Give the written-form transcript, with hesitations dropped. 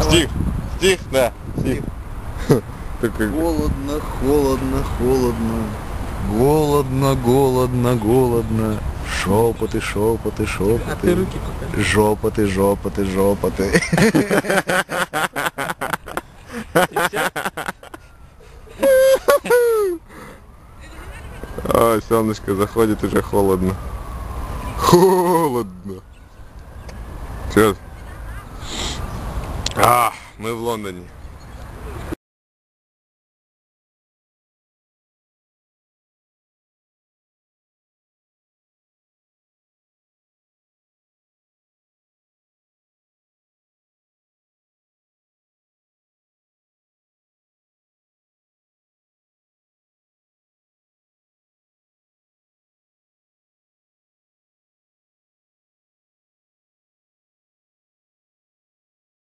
Стих, стих, да, стих. Холодно, холодно, холодно. Голодно, голодно, голодно. Шепоты, шепоты, шепоты. А ты руки покажи. Жопоты, жопоты, жопоты. Ой, солнышко заходит, уже холодно. Холодно. Чё? Мы в Лондоне.